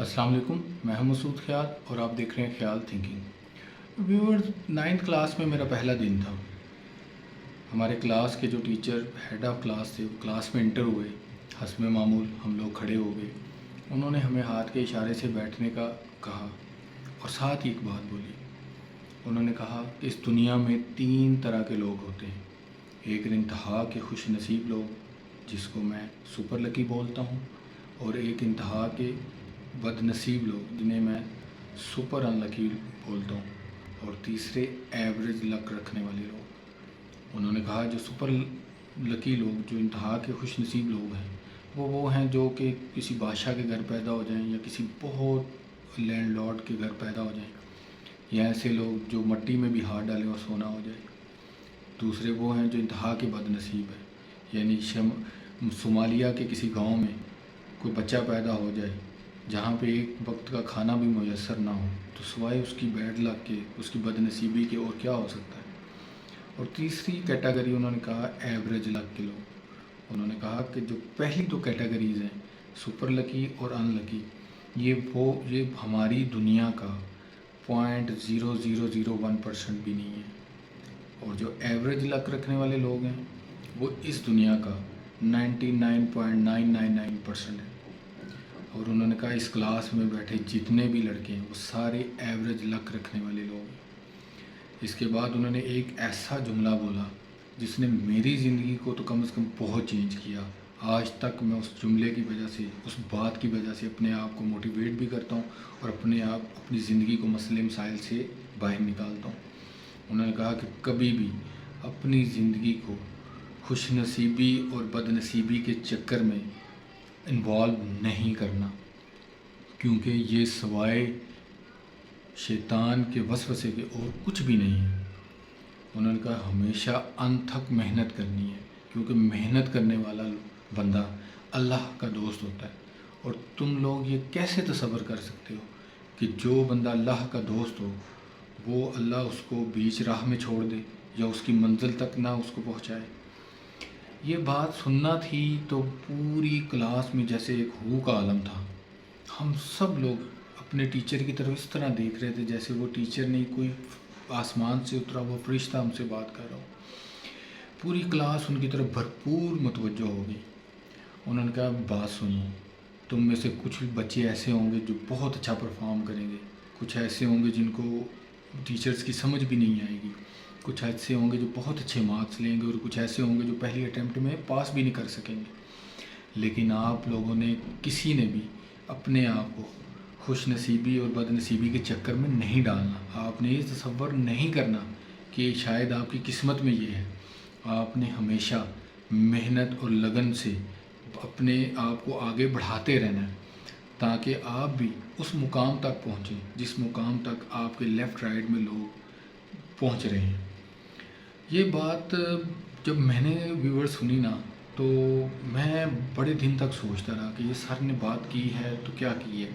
السلام علیکم، میں ہوں مسعود خیال اور آپ دیکھ رہے ہیں خیال تھنکنگ ویورز۔ 9th کلاس میں میرا پہلا دن تھا۔ ہمارے کلاس کے جو ٹیچر ہیڈ آف کلاس تھے وہ کلاس میں انٹر ہوئے، حسب معمول ہم لوگ کھڑے ہو گئے۔ انہوں نے ہمیں ہاتھ کے اشارے سے بیٹھنے کا کہا اور ساتھ ہی ایک بات بولی۔ انہوں نے کہا کہ اس دنیا میں 3 طرح کے لوگ ہوتے ہیں، ایک انتہا کے خوش نصیب لوگ جس کو میں سپر لکی بولتا ہوں، اور ایک انتہا کے بد نصیب لوگ جنہیں میں سپر ان لکی بولتا ہوں، اور تیسرے ایوریج لک رکھنے والے لوگ۔ انہوں نے کہا جو سپر لکی لوگ، جو انتہا کے خوش نصیب لوگ ہیں، وہ ہیں جو کہ کسی بادشاہ کے گھر پیدا ہو جائیں یا کسی بہت لینڈ لارڈ کے گھر پیدا ہو جائیں، یا ایسے لوگ جو مٹی میں بھی ہاتھ ڈالیں اور سونا ہو جائے۔ دوسرے وہ ہیں جو انتہا کے بد نصیب ہیں، یعنی صومالیہ کے کسی گاؤں میں کوئی بچہ پیدا ہو جائے جہاں پہ ایک وقت کا کھانا بھی میسر نہ ہو، تو سوائے اس کی بیڈ لک کے، اس کی بد نصیبی کے اور کیا ہو سکتا ہے۔ اور تیسری کیٹیگری انہوں نے کہا ایوریج لک کے لوگ۔ انہوں نے کہا کہ جو پہلی 2 کیٹیگریز ہیں، سپر لکی اور ان لکی، یہ ہماری دنیا کا 0.0001% بھی نہیں ہے، اور جو ایوریج لک رکھنے والے لوگ ہیں وہ اس دنیا کا 99.999% ہے۔ اور انہوں نے کہا اس کلاس میں بیٹھے جتنے بھی لڑکے ہیں وہ سارے ایوریج لک رکھنے والے لوگ ہیں۔ اس کے بعد انہوں نے ایک ایسا جملہ بولا جس نے میری زندگی کو تو کم از کم بہت چینج کیا۔ آج تک میں اس جملے کی وجہ سے، اس بات کی وجہ سے اپنے آپ کو موٹیویٹ بھی کرتا ہوں اور اپنی زندگی کو مسئلے مسائل سے باہر نکالتا ہوں۔ انہوں نے کہا کہ کبھی بھی اپنی زندگی کو خوش نصیبی اور بد نصیبی کے چکر میں انوالو نہیں کرنا، کیونکہ یہ سوائے شیطان کے وسوسے کے اور کچھ بھی نہیں ہے۔ انہوں نے کہا ہمیشہ انتھک محنت کرنی ہے، کیونکہ محنت کرنے والا بندہ اللہ کا دوست ہوتا ہے۔ اور تم لوگ یہ کیسے تصور کر سکتے ہو کہ جو بندہ اللہ کا دوست ہو وہ اللہ اس کو بیچ راہ میں چھوڑ دے یا اس کی منزل تک نہ اس کو پہنچائے۔ یہ بات سننا تھی تو پوری کلاس میں جیسے ایک ہو کا عالم تھا۔ ہم سب لوگ اپنے ٹیچر کی طرف اس طرح دیکھ رہے تھے جیسے وہ ٹیچر نہیں کوئی آسمان سے اترا ہوا فرشتہ ہم سے بات کر رہا ہو۔ پوری کلاس ان کی طرف بھرپور متوجہ ہو گئی۔ انہوں نے کہا بات سنو، تم میں سے کچھ بچے ایسے ہوں گے جو بہت اچھا پرفارم کریں گے، کچھ ایسے ہوں گے جن کو ٹیچرز کی سمجھ بھی نہیں آئے گی، کچھ ایسے ہوں گے جو بہت اچھے مارکس لیں گے، اور کچھ ایسے ہوں گے جو پہلی اٹیمپٹ میں پاس بھی نہیں کر سکیں گے۔ لیکن آپ لوگوں نے کسی نے بھی اپنے آپ کو خوش نصیبی اور بد نصیبی کے چکر میں نہیں ڈالنا۔ آپ نے یہ تصور نہیں کرنا کہ شاید آپ کی قسمت میں یہ ہے۔ آپ نے ہمیشہ محنت اور لگن سے اپنے آپ کو آگے بڑھاتے رہنا ہے تاکہ آپ بھی اس مقام تک پہنچیں جس مقام تک آپ کے لیفٹ رائٹ میں لوگ پہنچ رہے ہیں۔ یہ بات جب میں نے ویور سنی نا تو میں بڑے دن تک سوچتا رہا کہ یہ سر نے بات کی ہے تو کیا کی ہے،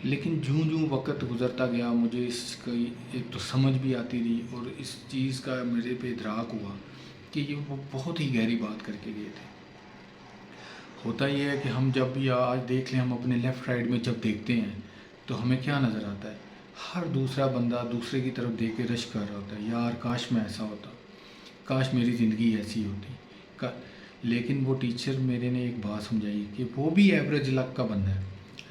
لیکن جوں وقت گزرتا گیا مجھے اس کی ایک تو سمجھ بھی آتی رہی اور اس چیز کا میرے پہ ادراک ہوا کہ یہ وہ بہت ہی گہری بات کر کے گئے تھے۔ ہوتا یہ ہے کہ ہم جب بھی آج دیکھ لیں، ہم اپنے لیفٹ رائٹ میں جب دیکھتے ہیں تو ہمیں کیا نظر آتا ہے؟ ہر دوسرا بندہ دوسرے کی طرف دیکھ کے رش کر رہا ہوتا ہے، یار کاش میں ایسا ہوتا، کاش میری زندگی ایسی ہوتی۔ لیکن وہ ٹیچر میرے نے ایک بات سمجھائی کہ وہ بھی ایوریج لک کا بندہ ہے،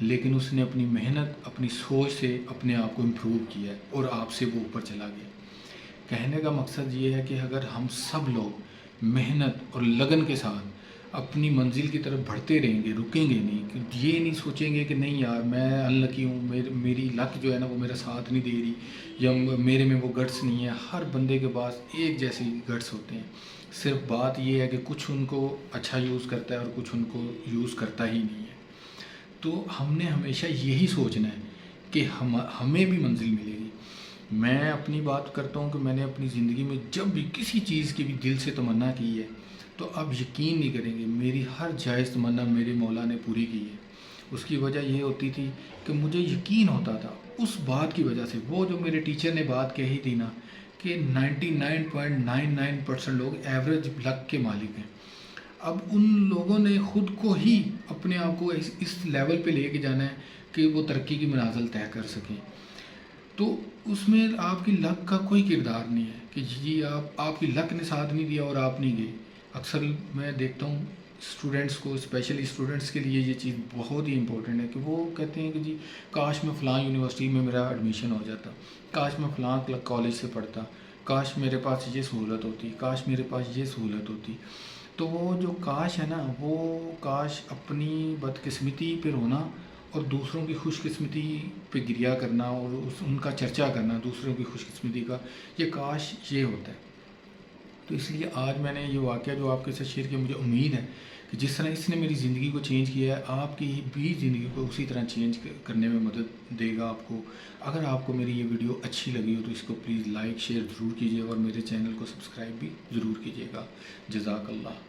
لیکن اس نے اپنی محنت، اپنی سوچ سے اپنے آپ کو امپروو کیا ہے اور آپ سے وہ اوپر چلا گیا۔ کہنے کا مقصد یہ ہے کہ اگر ہم سب لوگ محنت اور لگن کے ساتھ اپنی منزل کی طرف بڑھتے رہیں گے، رکیں گے نہیں، کہ یہ نہیں سوچیں گے کہ نہیں یار میں ان لکی ہوں، میری لک جو ہے نا وہ میرا ساتھ نہیں دے رہی، یا میرے میں وہ گٹس نہیں ہے۔ ہر بندے کے پاس ایک جیسے گٹس ہوتے ہیں، صرف بات یہ ہے کہ کچھ ان کو اچھا یوز کرتا ہے اور کچھ ان کو یوز کرتا ہی نہیں ہے۔ تو ہم نے ہمیشہ یہی سوچنا ہے کہ ہمیں بھی منزل ملے گی۔ میں اپنی بات کرتا ہوں کہ میں نے اپنی زندگی میں جب بھی کسی چیز کی بھی دل سے تمنا کی ہے تو اب یقین نہیں کریں گے میری ہر جائز تمنا میرے مولا نے پوری کی ہے۔ اس کی وجہ یہ ہوتی تھی کہ مجھے یقین ہوتا تھا اس بات کی وجہ سے، وہ جو میرے ٹیچر نے بات کہی تھی نا کہ 99.99% لوگ ایوریج لک کے مالک ہیں۔ اب ان لوگوں نے خود کو ہی اپنے آپ کو اس لیول پہ لے کے جانا ہے کہ وہ ترقی کی منازل طے کر سکیں. تو اس میں آپ کی لک کا کوئی کردار نہیں ہے کہ جی آپ کی لک نے ساتھ نہیں دیا اور آپ نہیں گئے. اکثر میں دیکھتا ہوں اسٹوڈنٹس کو، اسپیشلی اسٹوڈنٹس کے لیے یہ چیز بہت ہی امپورٹنٹ ہے کہ وہ کہتے ہیں کہ جی کاش میں فلاں یونیورسٹی میں میرا ایڈمیشن ہو جاتا، کاش میں فلاں کالج سے پڑھتا، کاش میرے پاس یہ سہولت ہوتی، کاش میرے پاس یہ سہولت ہوتی. تو وہ جو کاش ہے نا، وہ کاش اپنی بدقسمتی پہ رونا اور دوسروں کی خوش قسمتی پہ گریہ کرنا اور ان کا چرچا کرنا دوسروں کی خوش قسمتی کا، یہ کاش یہ ہوتا ہے. تو اس لیے آج میں نے یہ واقعہ جو آپ کے ساتھ شیئر کیا، مجھے امید ہے کہ جس طرح اس نے میری زندگی کو چینج کیا ہے، آپ کی بھی زندگی کو اسی طرح چینج کرنے میں مدد دے گا آپ کو. اگر آپ کو میری یہ ویڈیو اچھی لگی ہو تو اس کو پلیز لائک شیئر ضرور کیجیے اور میرے چینل کو سبسکرائب بھی ضرور کیجیے گا. جزاک اللہ.